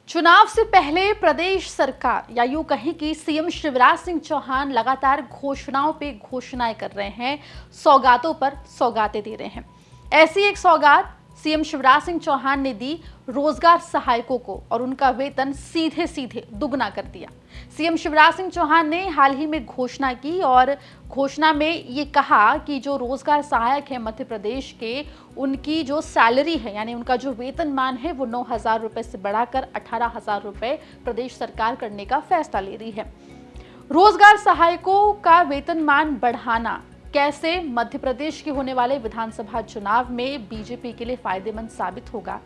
चुनाव से पहले प्रदेश सरकार या यूं कहें कि सीएम शिवराज सिंह चौहान लगातार घोषणाओं पे घोषणाएं कर रहे हैं, सौगातों पर सौगातें दे रहे हैं। ऐसी एक सौगात सीएम शिवराज सिंह चौहान ने दी रोजगार सहायकों को और उनका वेतन सीधे सीधे दुगना कर दिया। सीएम शिवराज सिंह चौहान ने हाल ही में घोषणा की और घोषणा में ये कहा कि जो रोजगार सहायक है मध्य प्रदेश के, उनकी जो सैलरी है यानी उनका जो वेतनमान है वो 9,000 रुपए से बढ़ाकर 18,000 रुपए प्रदेश सरकार करने का फैसला ले रही है। रोजगार सहायकों का वेतनमान बढ़ाना कैसे मध्य प्रदेश के होने वाले विधानसभा चुनाव में बीजेपी के लिए फायदेमंद साबित होगा,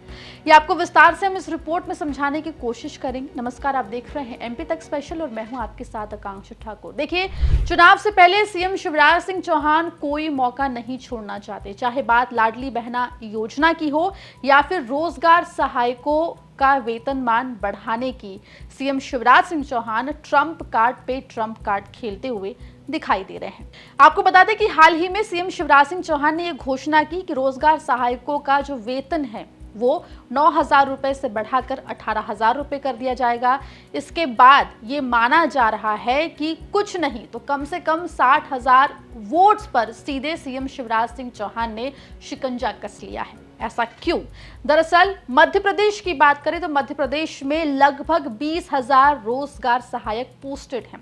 ये आपको विस्तार से हम इस रिपोर्ट में समझाने की कोशिश करेंगे। नमस्कार, आप देख रहे हैं एमपी तक स्पेशल और मैं हूं आपके साथ आकांक्षा ठाकुर। देखिए, चुनाव से पहले सीएम शिवराज सिंह चौहान कोई मौका नहीं छोड़ना चाहते, चाहे बात लाडली बहना योजना की हो या फिर रोजगार सहायकों का वेतनमान बढ़ाने की। CM Shivraj Singh Chouhan trump card पे ट्रंप कार्ड खेलते हुए दिखाई दे रहे हैं। आपको बता दें कि हाल ही में सीएम शिवराज सिंह चौहान ने यह घोषणा की कि रोजगार सहायकों का जो वेतन है वो 9,000 रुपए से बढ़ाकर 18,000 रुपए कर दिया जाएगा। इसके बाद ये माना जा रहा है कि कुछ नहीं तो कम से कम 60,000 वोट्स पर सीधे सीएम शिवराज सिंह चौहान ने शिकंजा कस लिया है। ऐसा क्यों? दरअसल मध्य प्रदेश की बात करें तो मध्य प्रदेश में लगभग 20,000 रोजगार सहायक पोस्टेड हैं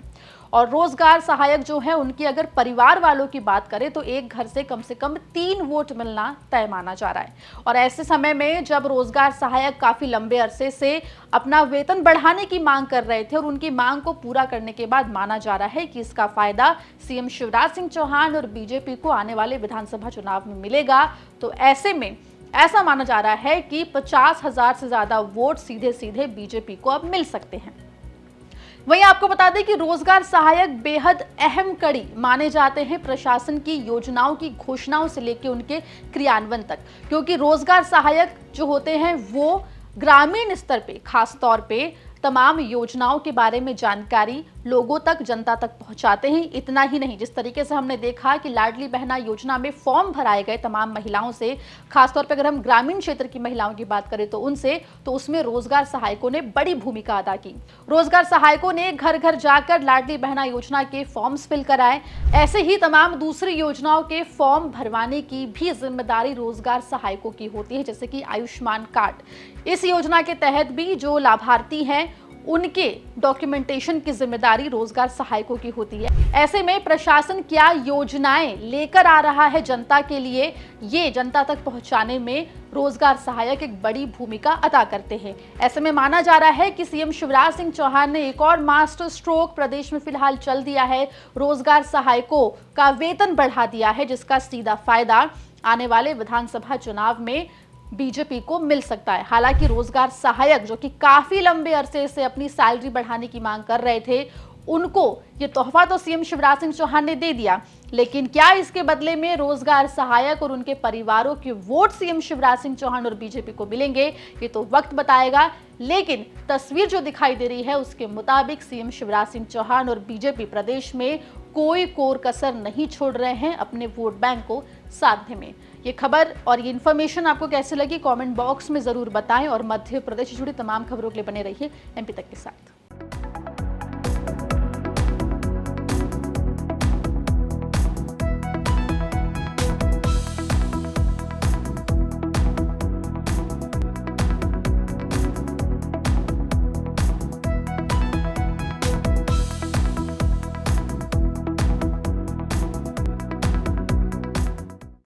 और रोजगार सहायक जो है उनकी अगर परिवार वालों की बात करें तो एक घर से कम 3 वोट मिलना तय माना जा रहा है। और ऐसे समय में जब रोजगार सहायक काफी लंबे अरसे से अपना वेतन बढ़ाने की मांग कर रहे थे और उनकी मांग को पूरा करने के बाद माना जा रहा है कि इसका फायदा सीएम शिवराज सिंह चौहान और बीजेपी को आने वाले विधानसभा चुनाव में मिलेगा, तो ऐसे में ऐसा माना जा रहा है कि 50,000 से ज्यादा वोट सीधे सीधे बीजेपी को अब मिल सकते हैं। वहीं आपको बता दें कि रोजगार सहायक बेहद अहम कड़ी माने जाते हैं प्रशासन की योजनाओं की घोषणाओं से लेकर उनके क्रियान्वयन तक, क्योंकि रोजगार सहायक जो होते हैं वो ग्रामीण स्तर पे खास तौर पे तमाम योजनाओं के बारे में जानकारी लोगों तक, जनता तक पहुंचाते हैं। इतना ही नहीं, जिस तरीके से हमने देखा कि लाडली बहना योजना में फॉर्म भराए गए तमाम महिलाओं से, खासतौर पर अगर हम ग्रामीण क्षेत्र की महिलाओं की बात करें तो उनसे, तो उसमें रोजगार सहायकों ने बड़ी भूमिका अदा की। रोजगार सहायकों ने घर घर जाकर लाडली बहना योजना के फॉर्म्स फिल कराए। ऐसे ही तमाम दूसरी योजनाओं के फॉर्म भरवाने की भी जिम्मेदारी रोजगार सहायकों की होती है, जैसे कि आयुष्मान कार्ड। इस योजना के तहत भी जो लाभार्थी हैं उनके डॉक्यूमेंटेशन की जिम्मेदारी रोजगार सहायकों की होती है। ऐसे में प्रशासन क्या योजनाएं लेकर आ रहा है जनता के लिए, ये जनता तक पहुंचाने में रोजगार सहायक एक बड़ी भूमिका अदा करते हैं। ऐसे में माना जा रहा है कि सीएम शिवराज सिंह चौहान ने एक और मास्टर स्ट्रोक प्रदेश में फिलहाल चल दिया है, रोजगार सहायकों का वेतन बढ़ा दिया है, जिसका सीधा फायदा आने वाले विधानसभा चुनाव में बीजेपी को मिल सकता है। हालांकि रोजगार सहायक जो कि काफी लंबे अरसे से अपनी सैलरी बढ़ाने की मांग कर रहे थे, उनको ये तोहफा तो सीएम शिवराज सिंह चौहान ने दे दिया, लेकिन क्या इसके बदले में रोजगार सहायक और उनके परिवारों के वोट सीएम शिवराज सिंह चौहान और बीजेपी को मिलेंगे, ये तो वक्त बताएगा। लेकिन तस्वीर जो दिखाई दे रही है उसके मुताबिक सीएम शिवराज सिंह चौहान और बीजेपी प्रदेश में कोई कोर कसर नहीं छोड़ रहे हैं अपने वोट बैंक को साधने में। ये खबर और ये इन्फॉर्मेशन आपको कैसे लगी, कमेंट बॉक्स में जरूर बताएं और मध्य प्रदेश से जुड़ी तमाम खबरों के लिए बने रहिए एमपी तक के साथ।